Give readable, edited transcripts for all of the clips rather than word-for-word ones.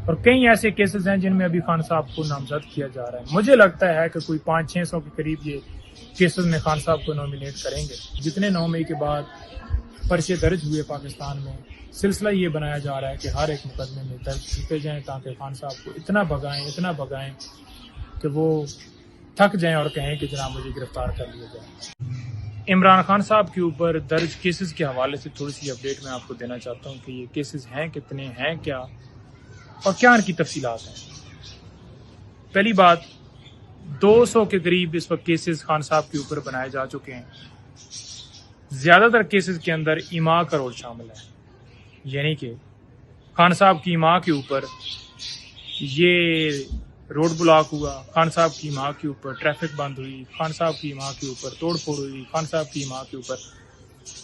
اور کئی ایسے کیسز ہیں جن میں ابھی خان صاحب کو نامزد کیا جا رہا ہے. مجھے لگتا ہے کہ کوئی 500-600 کے قریب یہ کیسز میں خان صاحب کو نامینیٹ کریں گے. جتنے 9 مئی کے بعد پرچے درج ہوئے پاکستان میں، سلسلہ یہ بنایا جا رہا ہے کہ ہر ایک مقدمے میں درج کیے جائیں تاکہ خان صاحب کو اتنا بھگائیں کہ وہ تھک جائیں اور کہیں کہ جناب مجھے گرفتار کر لیا جائے. عمران خان صاحب کے اوپر درج کیسز کے حوالے سے تھوڑی سی اپڈیٹ میں آپ کو دینا چاہتا ہوں کہ یہ کیسز ہیں کتنے، ہیں کیا، اور کیا ان کی تفصیلات ہیں. پہلی بات، 200 کے قریب اس وقت کیسز خان صاحب کے اوپر بنائے جا چکے ہیں. زیادہ تر کیسز کے اندر ایما کا رول شامل ہے، یعنی کہ خان صاحب کی ماں کے اوپر یہ روڈ بلاک ہوا، خان صاحب کی ماں کے اوپر ٹریفک بند ہوئی، خان صاحب کی ماں کے اوپر توڑ پھوڑ ہوئی، خان صاحب کی ماں کے اوپر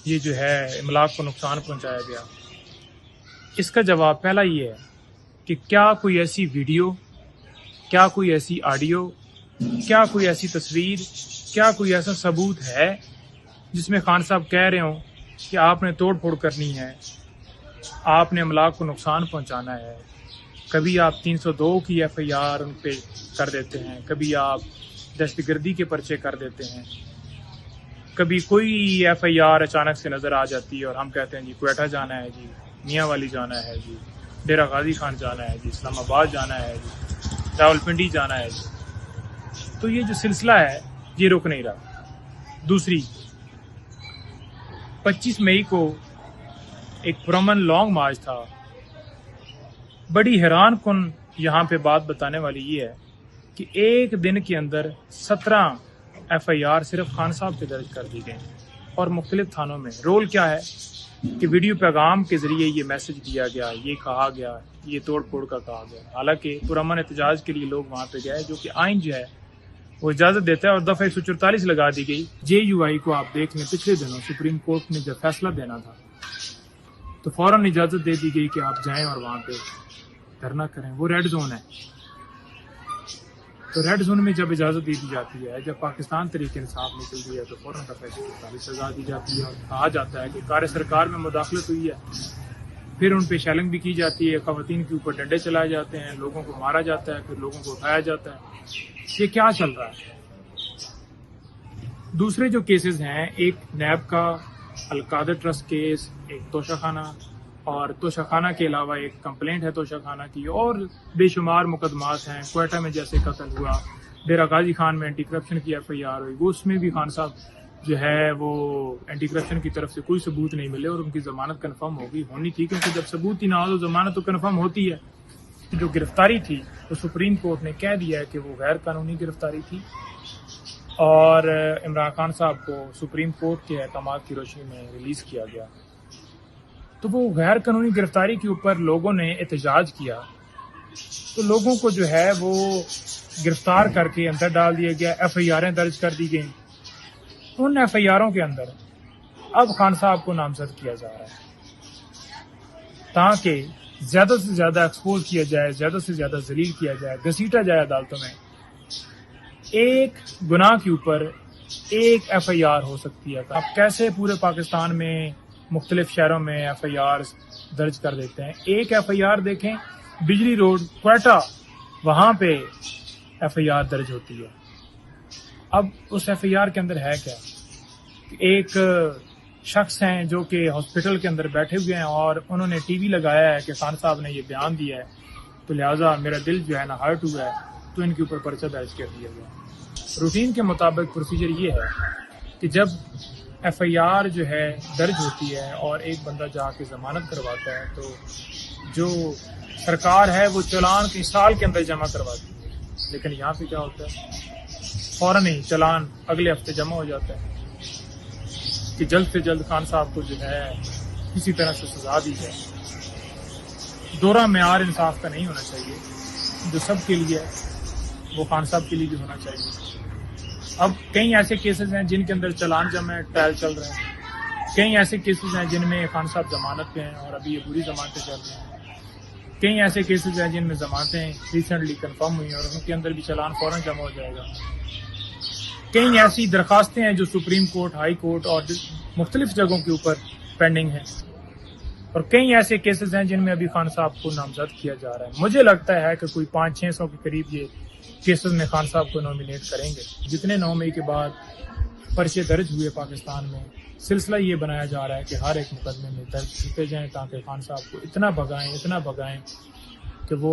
یہ جو ہے املاک کو نقصان پہنچایا گیا. اس کا جواب پہلا یہ ہے کہ کیا کوئی ایسی ویڈیو، کیا کوئی ایسی آڈیو، کیا کوئی ایسی تصویر، کیا کوئی ایسا ثبوت ہے جس میں خان صاحب کہہ رہے ہوں کہ آپ نے توڑ پھوڑ کرنی ہے، آپ نے املاک کو نقصان پہنچانا ہے. کبھی آپ 302 کی ایف آئی آر ان پہ کر دیتے ہیں، کبھی آپ دہشت گردی کے پرچے کر دیتے ہیں، کبھی کوئی ایف آئی آر اچانک سے نظر آ جاتی ہے اور ہم کہتے ہیں جی کوئٹہ جانا ہے، جی میاں والی جانا ہے، جی ڈیرہ غازی خان جانا ہے، جی اسلام آباد جانا ہے، جی راولپنڈی جانا ہے. جی تو یہ جو سلسلہ ہے یہ رک نہیں رہا. دوسری، 25 مئی کو ایک پرامن لانگ مارچ تھا. بڑی حیران کن یہاں پہ بات بتانے والی یہ ہے کہ ایک دن کے اندر 17 ایف آئی آر صرف خان صاحب پہ درج کر دی گئی اور مختلف تھانوں میں. رول کیا ہے کہ ویڈیو پیغام کے ذریعے یہ میسج دیا گیا، یہ کہا گیا، یہ توڑ پھوڑ کا کہا گیا. حالانکہ پرامن احتجاج کے لیے لوگ وہاں پہ گئے، جو کہ آئین جو ہے وہ اجازت دیتا ہے، اور دفعہ 144 لگا دی گئی. جے یو آئی کو آپ دیکھ لیں، پچھلے دنوں سپریم کورٹ نے جب فیصلہ دینا تھا تو فوراً اجازت دے دی گئی کہ آپ جائیں اور وہاں پہ دھرنا کریں. وہ ریڈ زون ہے. تو ریڈ زون میں جب اجازت دے دی جاتی ہے، جب پاکستان تحریک انصاف نکلتی ہے تو فوراً دفعہ 144 سزا دی جاتی ہے اور کہا جاتا ہے کہ کار سرکار میں مداخلت ہوئی ہے. پھر ان پہ شیلنگ بھی کی جاتی ہے، خواتین کے اوپر ڈنڈے چلائے جاتے ہیں، لوگوں کو مارا جاتا ہے، پھر لوگوں کو اٹھایا جاتا ہے. یہ کیا چل رہا ہے؟ دوسرے جو کیسز ہیں، ایک نیب کا القادر ٹرسٹ کیس، ایک توشہ خانہ، اور توشہ خانہ کے علاوہ ایک کمپلینٹ ہے توشہ خانہ کی، اور بے شمار مقدمات ہیں. کوئٹہ میں جیسے قتل ہوا، ڈیرہ غازی خان میں اینٹی کرپشن کی ایف آئی آر ہوئی، وہ اس میں بھی خان صاحب جو ہے وہ اینٹی کرپشن کی طرف سے کوئی ثبوت نہیں ملے اور ان کی ضمانت کنفرم ہونی تھی، کیونکہ جب ثبوت ہی نہ ہو تو ضمانت تو کنفرم ہوتی ہے. جو گرفتاری تھی تو سپریم کورٹ نے کہہ دیا ہے کہ وہ غیر قانونی گرفتاری تھی، اور عمران خان صاحب کو سپریم کورٹ کے احکامات کی روشنی میں ریلیز کیا گیا. تو وہ غیر قانونی گرفتاری کے اوپر لوگوں نے احتجاج کیا تو لوگوں کو جو ہے وہ گرفتار کر کے اندر ڈال دیا گیا، ایف آئی آریں درج کر دی گئیں. ان ایف آئی آروں کے اندر اب خان صاحب کو نامزد کیا جا رہا ہے تاکہ زیادہ سے زیادہ ایکسپوز کیا جائے، زیادہ سے زیادہ ذلیل کیا جائے، گھسیٹا جائے عدالتوں میں. ایک گناہ کے اوپر ایک ایف آئی آر ہو سکتی ہے. اب کیسے پورے پاکستان میں مختلف شہروں میں ایف آئی آر درج کر دیتے ہیں؟ ایک ایف آئی آر دیکھیں بجلی روڈ کوئٹہ، وہاں پہ ایف آئی آر درج ہوتی ہے. اب اس ایف آئی آر کے اندر ہے کیا؟ ایک شخص ہیں جو کہ ہاسپٹل کے اندر بیٹھے ہوئے ہیں اور انہوں نے ٹی وی لگایا ہے کہ خان صاحب نے یہ بیان دیا ہے تو لہٰذا میرا دل جو ہے نا ہرٹ ہوا ہے، تو ان کے اوپر پرچہ درج کر دیا گیا. روٹین کے مطابق پروسیجر یہ ہے کہ جب ایف آئی آر جو ہے درج ہوتی ہے اور ایک بندہ جا کے ضمانت کرواتا ہے تو جو سرکار ہے وہ چلان کئی سال کے اندر جمع کرواتی ہے. لیکن یہاں پہ کیا ہوتا ہے، فوراً ہی چلان اگلے ہفتے جمع ہو جاتا ہے کہ جلد سے جلد خان صاحب کو جو ہے کسی طرح سے سزا دی جائے. دورہ معیار انصاف کا نہیں ہونا چاہیے، جو سب کے لیے وہ خان صاحب کے لیے بھی ہونا چاہیے. اب کئی ایسے کیسز ہیں جن کے اندر چلان جمع ہے، ٹرائل چل رہا ہے. کئی ایسے کیسز ہیں جن میں خان صاحب ضمانت پہ ہیں اور ابھی یہ بری ضمانتیں چل رہی ہیں. کئی ایسے کیسز ہیں جن میں ضمانتیں ریسنٹلی کنفرم ہوئی ہیں اور ان کے اندر بھی چلان فوراً جمع ہو جائے گا. کئی ایسی درخواستیں ہیں جو سپریم کورٹ، ہائی کورٹ اور مختلف جگہوں کے اوپر پینڈنگ ہیں. اور کئی ایسے کیسز ہیں جن میں ابھی خان صاحب کو نامزد کیا جا رہا ہے. مجھے لگتا ہے کہ کوئی 500-600 کے قریب یہ کیسز میں خان صاحب کو نامینیٹ کریں گے. جتنے 9 مئی کے بعد پرچے درج ہوئے پاکستان میں، سلسلہ یہ بنایا جا رہا ہے کہ ہر ایک مقدمے میں درج کیتے جائیں تاکہ خان صاحب کو اتنا بھگائیں کہ وہ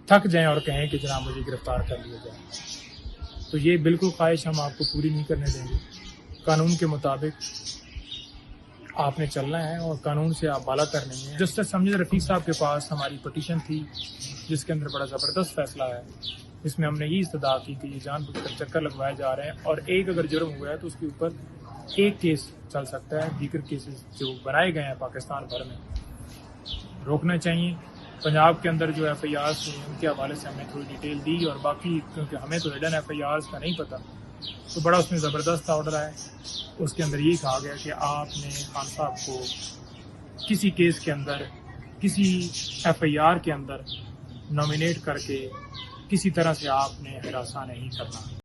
تھک جائیں اور کہیں کہ جناب مجھے گرفتار کر لیا جائے. تو یہ بالکل خواہش ہم آپ کو پوری نہیں کرنے دیں گے. قانون کے مطابق آپ نے چلنا ہے اور قانون سے آپ بالا تر نہیں ہیں. جسٹس امجد رفیق صاحب کے پاس ہماری پٹیشن تھی جس کے اندر بڑا زبردست فیصلہ ہے. اس میں ہم نے یہ استدعا کی کہ یہ جان بوجھ کر چکر لگوائے جا رہے ہیں اور ایک اگر جرم ہوا ہے تو اس کے اوپر ایک کیس چل سکتا ہے. دیگر کیسز جو بنائے گئے ہیں پاکستان بھر میں روکنا چاہیے. پنجاب کے اندر جو ایف آئی آرز ہوئی ان کے حوالے سے ہم نے تھوڑی ڈیٹیل دی اور باقی کیونکہ ہمیں تو ہڈن ایف آئی آرز کا نہیں پتہ تو بڑا اس میں زبردست آرڈر ہے. اس کے اندر یہ کہا گیا کہ آپ نے خان صاحب کو کسی کیس کے اندر کسی ایف آئی آر کے اندر نامینیٹ کر کے کسی طرح سے آپ نے ہراساں نہیں کرنا.